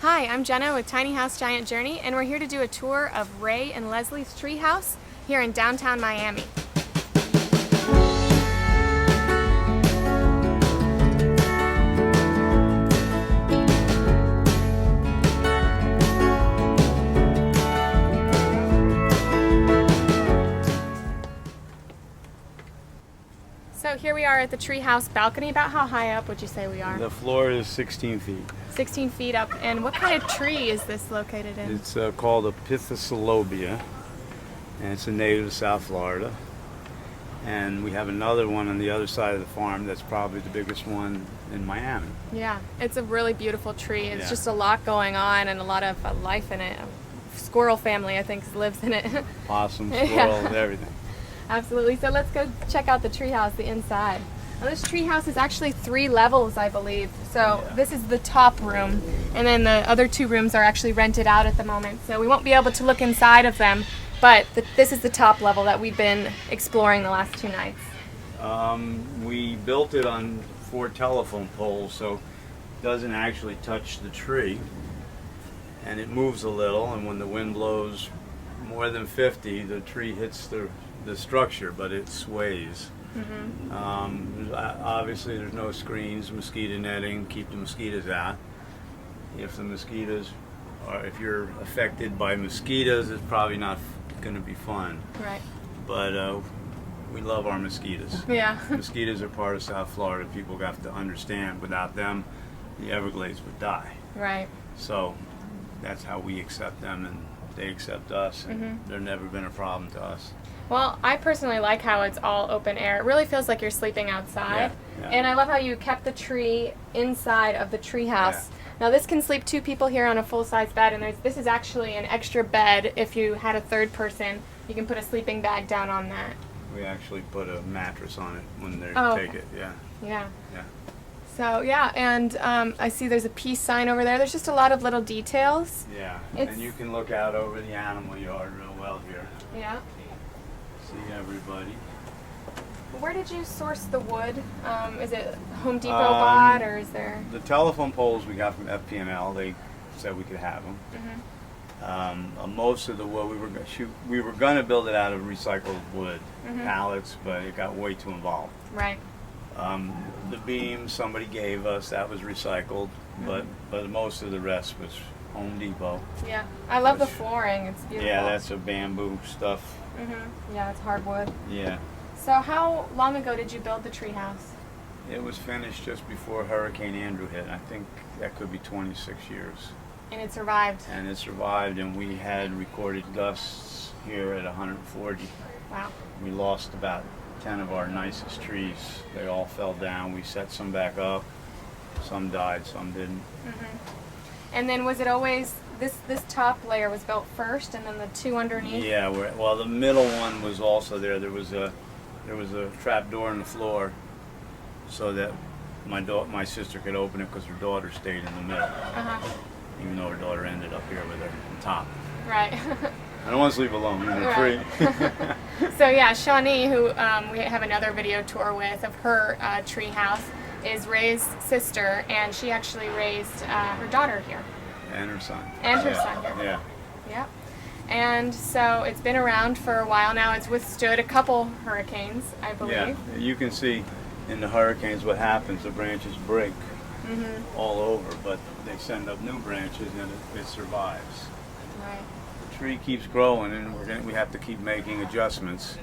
Hi, I'm Jenna with Tiny House Giant Journey, and we're here to do a tour of Ray and Leslie's treehouse here in downtown Miami. So here we are at the treehouse balcony. About how high up would you say we are? The floor is 16 feet. 16 feet up. And what kind of tree is this located in? It's called a Pithisalobia, and it's a native of South Florida. And we have another one on the other side of the farm that's probably the biggest one in Miami. Yeah, it's a really beautiful tree. It's Yeah. just a lot going on and a lot of life in it. A squirrel family, I think, lives in it. Possum, squirrel, Yeah. everything. Absolutely. So let's go check out the treehouse, the inside. Now, this treehouse is actually 3 levels, I believe. So Yeah. this is the top room, and then the other 2 rooms are actually rented out at the moment. So we won't be able to look inside of them, but this is the top level that we've been exploring the last 2 nights. We built it on 4 telephone poles, so it doesn't actually touch the tree. And it moves a little, and when the wind blows more than 50, the tree hits the structure, but it sways. Obviously there's no screens, mosquito netting, keep the mosquitoes out. If you're affected by mosquitoes, it's probably not going to be fun. Right. But we love our mosquitoes. Yeah. Mosquitoes are part of South Florida. People have to understand, without them, the Everglades would die. Right. So that's how we accept them, and they accept us, and there's never been a problem to us. Well, I personally like how it's all open air. It really feels like you're sleeping outside. Yeah. And I love how you kept the tree inside of the treehouse. Yeah. Now this can sleep 2 people here on a full-size bed, and this is actually an extra bed. If you had a third person, you can put a sleeping bag down on that. We actually put a mattress on it when they Oh, take okay. it. Yeah. Yeah. Yeah. So yeah, and I see there's a peace sign over there. There's just a lot of little details. Yeah. It's- And you can look out over the animal yard real well here. Yeah. See everybody. Where did you source the wood? Is it Home Depot bought, or is there? The telephone poles we got from FPML. They said we could have them. Most of the wood we were going to build it out of recycled wood pallets, but it got way too involved. Right. The beams somebody gave us, that was recycled, but most of the rest was Home Depot. Yeah. I love the flooring. It's beautiful. Yeah, that's a bamboo stuff. Yeah, it's hardwood. Yeah. So how long ago did you build the treehouse? It was finished just before Hurricane Andrew hit. I think that could be 26 years. And it survived. And it survived, and we had recorded gusts here at 140. Wow. We lost about 10 of our nicest trees. They all fell down. We set some back up. Some died, some didn't. And then was it always this top layer was built first, and then the 2 underneath? Yeah, well, the middle one was also there. There was a trap door in the floor, so that my sister could open it because her daughter stayed in the middle. Even though her daughter ended up here with her on top. Right. I don't want to sleep alone in the tree. So yeah, Shawnee, who we have another video tour with of her tree house, is Ray's sister, and she actually raised her daughter here. And her son. And her son here. Yeah. Yep. And so it's been around for a while now. It's withstood a couple hurricanes, I believe. Yeah. You can see in the hurricanes what happens. The branches break all over, but they send up new branches, and it survives. Right. The tree keeps growing, and we have to keep making adjustments.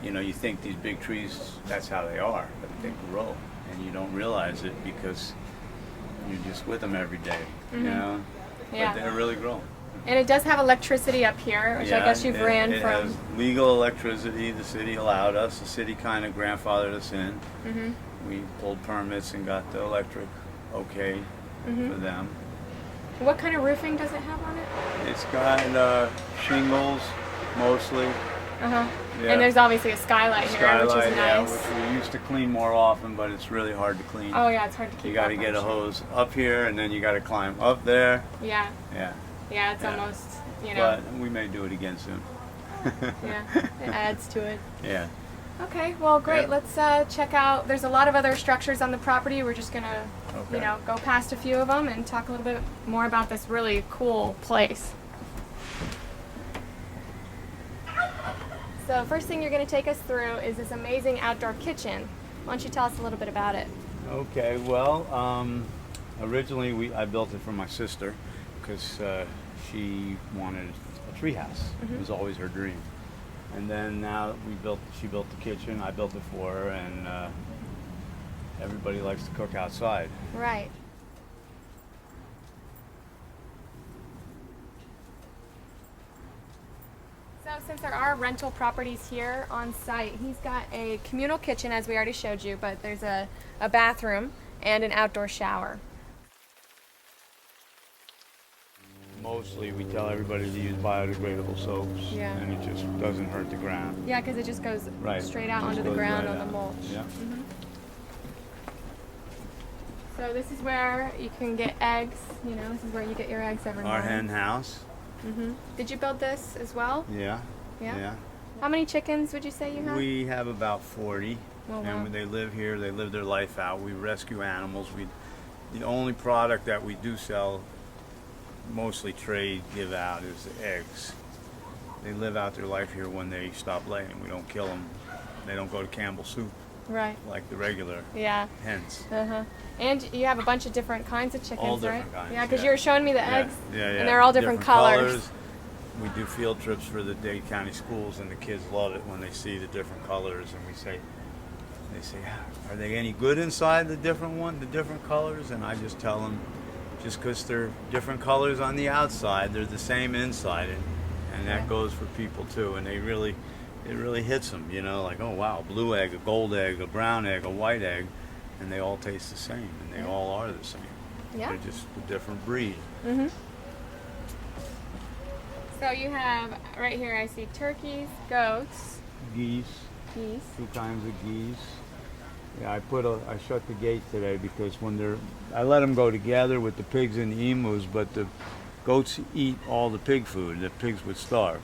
You know, you think these big trees, that's how they are, but they grow, and you don't realize it because you're just with them every day, you know? Yeah. But they're really growing. And it does have electricity up here, which I guess you've ran it from. It has legal electricity. The city allowed us. The city kind of grandfathered us in. We pulled permits and got the electric okay for them. What kind of roofing does it have on it? It's got shingles mostly. Yeah. And there's obviously a skylight here, which is nice. Which we used to clean more often, but it's really hard to clean. Oh yeah, it's hard to keep. You got to get a hose up here, and then you got to climb up there. Yeah. Yeah. Yeah, it's almost, you know. But we may do it again soon. Yeah, it adds to it. Yeah. Okay, well, great. Yeah. Let's check out. There's a lot of other structures on the property. We're just gonna, Okay. you know, go past a few of them and talk a little bit more about this really cool place. So first thing you're going to take us through is this amazing outdoor kitchen. Why don't you tell us a little bit about it? Okay, well, originally I built it for my sister because she wanted a treehouse. It was always her dream. And then now she built the kitchen, I built it for her, and everybody likes to cook outside. Right. So since there are rental properties here on site, he's got a communal kitchen, as we already showed you, but there's a bathroom and an outdoor shower. Mostly we tell everybody to use biodegradable soaps, Yeah. and it just doesn't hurt the ground. Yeah, because it just goes Right. straight out Just onto the goes ground right on the out. mulch. Yeah. So this is where you can get eggs. You know, this is where you get your eggs every Our morning. hen house. Did you build this as well? Yeah. Yeah. How many chickens would you say you have? We have about 40, Oh, wow. and when they live here, they live their life out. We rescue animals. The only product that we do sell, mostly trade, give out, is the eggs. They live out their life here when they stop laying. We don't kill them. They don't go to Campbell soup Right. like the regular Yeah. hens. And you have a bunch of different kinds of chickens, All right? different kinds, Yeah, because yeah. you were showing me the Yeah, eggs, yeah, and they're all different colors. We do field trips for the Dade County schools, and the kids love it when they see the different colors. And they say, "Are they any good inside the different colors?" And I just tell them, just because they're different colors on the outside, they're the same inside, and that Yeah. goes for people too. And it really hits them, you know, like, oh wow, a blue egg, a gold egg, a brown egg, a white egg, and they all taste the same, and they all are the same. Yeah. They're just a different breed. So you have right here. I see turkeys, goats, Geese. geese. 2 kinds of geese. Yeah, I shut the gate today because I let them go together with the pigs and the emus, but the goats eat all the pig food. The pigs would starve.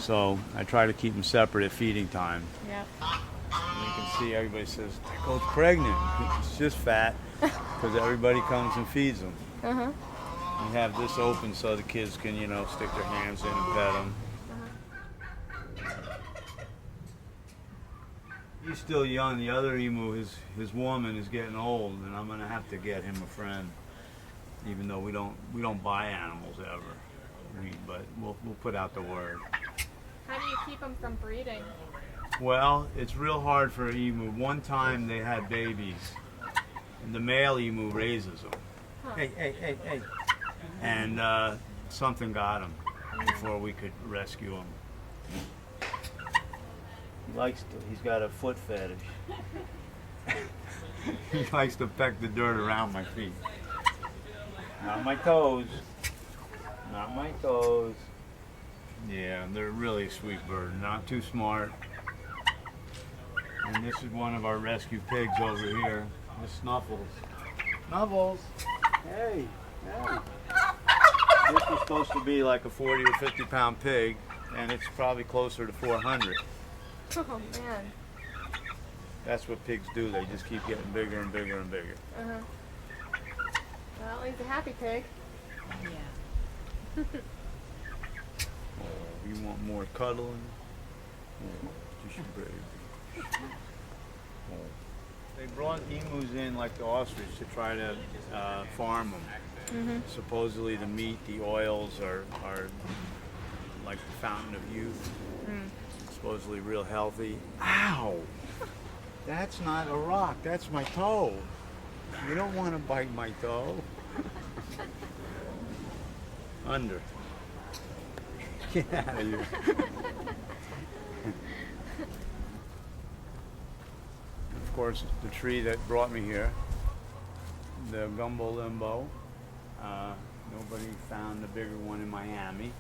So I try to keep them separate at feeding time. Yeah. And you can see everybody says, that goat's pregnant. It's just fat because everybody comes and feeds them. You have this open so the kids can, you know, stick their hands in and pet them. He's still young. The other emu, his woman, is getting old, and I'm gonna have to get him a friend. Even though we don't buy animals ever, but we'll put out the word. How do you keep them from breeding? Well, it's real hard for an emu. One time they had babies, and the male emu raises them. Hey. And something got him before we could rescue him. He's got a foot fetish. He likes to peck the dirt around my feet. Not my toes. Not my toes. Yeah, they're really a sweet bird. Not too smart. And this is one of our rescue pigs over here. This Snuffles. Snuffles! Hey! This was supposed to be like a 40 or 50 pound pig, and it's probably closer to 400. Oh man. That's what pigs do. They just keep getting bigger and bigger and bigger. Well, he's a happy pig. Yeah. Oh, you want more cuddling? Oh, just your baby. Oh. They brought emus in like the ostrich to try to farm them. Supposedly the meat, the oils are like the fountain of youth. Supposedly real healthy. Ow! That's not a rock, that's my toe. You don't want to bite my toe. Under. Get out of here. Of course, the tree that brought me here, the gumbo limbo. Nobody found the bigger one in Miami,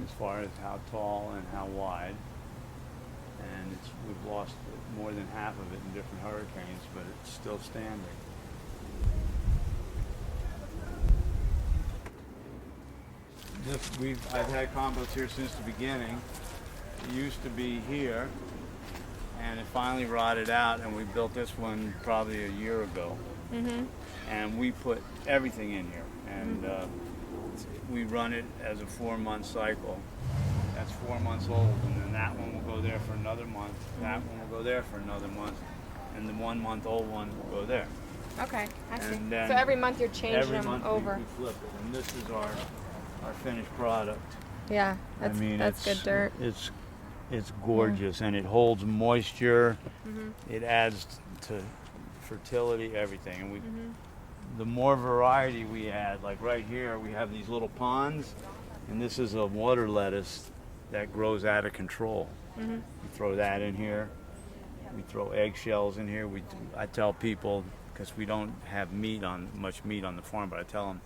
as far as how tall and how wide. And we've lost more than half of it in different hurricanes, but it's still standing. I've had compost here since the beginning. It used to be here, and it finally rotted out, and we built this one probably a year ago. And we put everything in here, and we run it as a 4-month cycle. That's 4 months old, and then that one will go there for another month. That one will go there for another month, and the 1-month-old one will go there. Okay, I see. And then So every month you're changing every them month over. we flip it, and this is our finished product. Yeah, I mean, that's good dirt. It's gorgeous, and it holds moisture. It adds to fertility, everything. And we, the more variety we add, like right here, we have these little ponds, and this is a water lettuce that grows out of control. We throw that in here. We throw eggshells in here. I tell people, because we don't have much meat on the farm, but I tell them,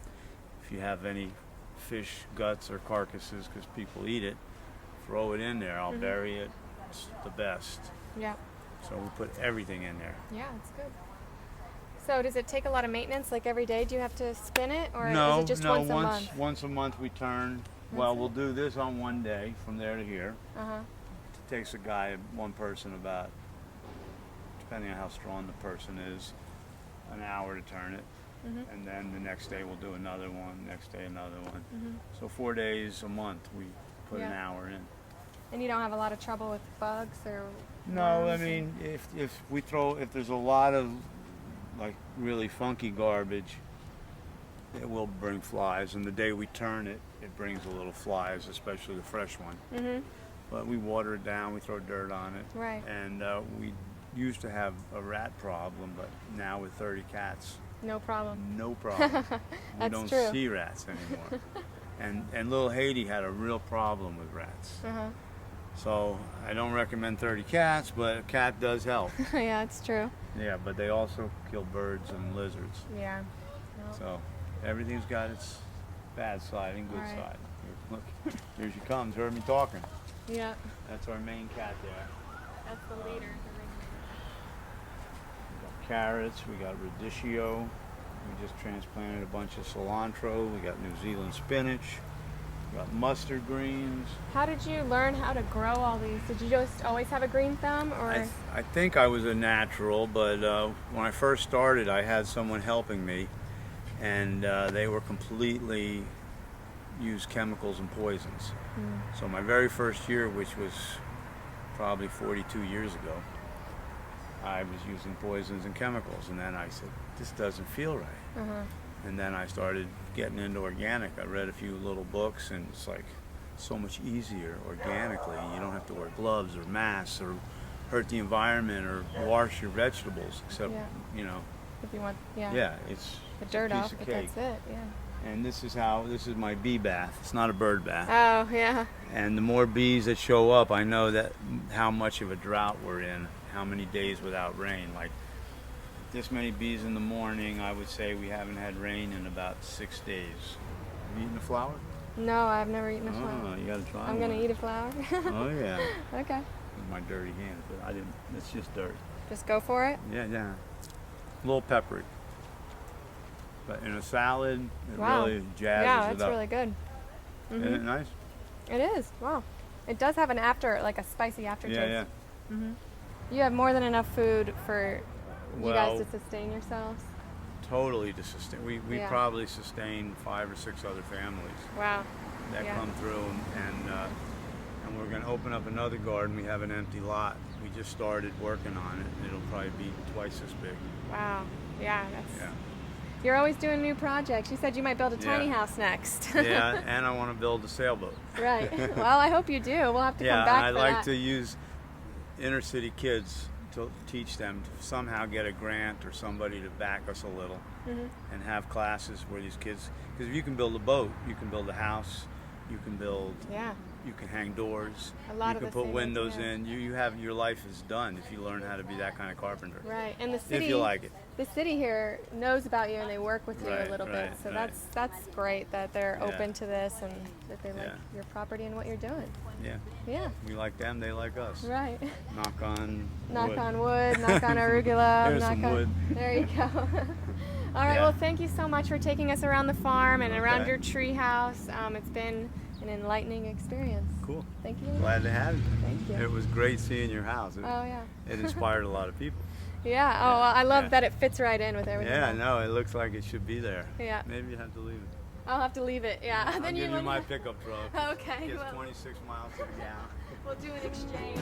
if you have any fish guts or carcasses, because people eat it, throw it in there. I'll bury it. It's the best. Yeah. So we put everything in there. Yeah, it's good. So does it take a lot of maintenance? Like every day, do you have to spin it, or No, is it just no. once a month? Once a month we turn. Well, we'll do this on one day from there to here. It takes a guy, one person, about, depending on how strong the person is, an hour to turn it. And then the next day we'll do another one, next day another one. So 4 days a month we put an hour in. And you don't have a lot of trouble with bugs or No, I worms mean, if there's a lot of like really funky garbage, it will bring flies, and the day we turn it, it brings a little flies, especially the fresh one. But we water it down, we throw dirt on it. Right. And we used to have a rat problem, but now with 30 cats, no problem. no problem. We That's don't true. see rats anymore. And Little Haiti had a real problem with rats. So I don't recommend 30 cats, but a cat does help. Yeah, it's true. Yeah, but they also kill birds and lizards. Yeah. No. So everything's got its bad side and good Right. side. Look, here she comes. Heard me talking. Yeah. That's our main cat there. That's the leader. We got carrots. We got radicchio. We just transplanted a bunch of cilantro. We got New Zealand spinach. We got mustard greens. How did you learn how to grow all these? Did you just always have a green thumb, or? I think I was a natural, but when I first started, I had someone helping me, and they were completely used chemicals and poisons. So my very first year, which was probably 42 years ago, I was using poisons and chemicals, and then I said, this doesn't feel right. And then I started getting into organic. I read a few little books, and it's like so much easier organically. You don't have to wear gloves or masks or hurt the environment or wash your vegetables, except, you know. If you want, Yeah, it's the dirt a piece off, of but cake. that's it. Yeah. And this is my bee bath. It's not a bird bath. Oh, yeah. And the more bees that show up, I know that how much of a drought we're in, how many days without rain. Like this many bees in the morning, I would say we haven't had rain in about 6 days. Have you eaten a flower? No, I've never eaten a flower. Oh, you gotta try I'm one. gonna eat a flower. Oh yeah. Okay. With my dirty hands, but I didn't. It's just dirt. Just go for it. Yeah, yeah. A little peppery. But in a salad, it Wow. really jazzes Yeah, it it's up. really good. Isn't it nice? It is. Wow. It does have an like a spicy aftertaste. Yeah, yeah. You have more than enough food for you guys Well, to sustain yourselves. totally to sustain. We Yeah. probably sustain 5 or 6 other families Wow. that Yeah. come through, and we're going to open up another garden. We have an empty lot. We just started working on it. It'll probably be twice as big. Wow. Yeah, that's. Yeah. You're always doing new projects. You said you might build a tiny Yeah. house next. Yeah, and I want to build a sailboat. Right. Well, I hope you do. We'll have to Yeah, come back and for I'd like that. to use inner city kids to teach them to somehow get a grant or somebody to back us a little, and have classes where these kids, because if you can build a boat, you can build a house, you can build, Yeah. you can hang doors, A lot you of can the put same windows idea. in. You have, your life is done if you learn how to be that kind of carpenter. Right. And the city. If you like it. The city here knows about you and they work with you a Right, little bit. right, So right. that's great that they're Yeah. open to this and that they like Yeah. your property and what you're doing. Yeah. Yeah. We like them, they like us. Right. Knock on Knock wood. on wood, knock on arugula. There's knock some on, wood. There you go. All right, Yeah. well, thank you so much for taking us around the farm and around Okay. your tree house. It's been an enlightening experience. Cool. Thank you. Glad to have you. Thank you. It was great seeing your house. Oh yeah. It inspired a lot of people. Yeah. Oh, well, I love Yeah. that it fits right in with everything. Yeah, no, it looks like it should be there. Yeah. Maybe you have to leave it. I'll have to leave it. Yeah. I'll Then give you when my pickup truck. Okay. It's Well, 26 miles to the gallon. we'll do an exchange.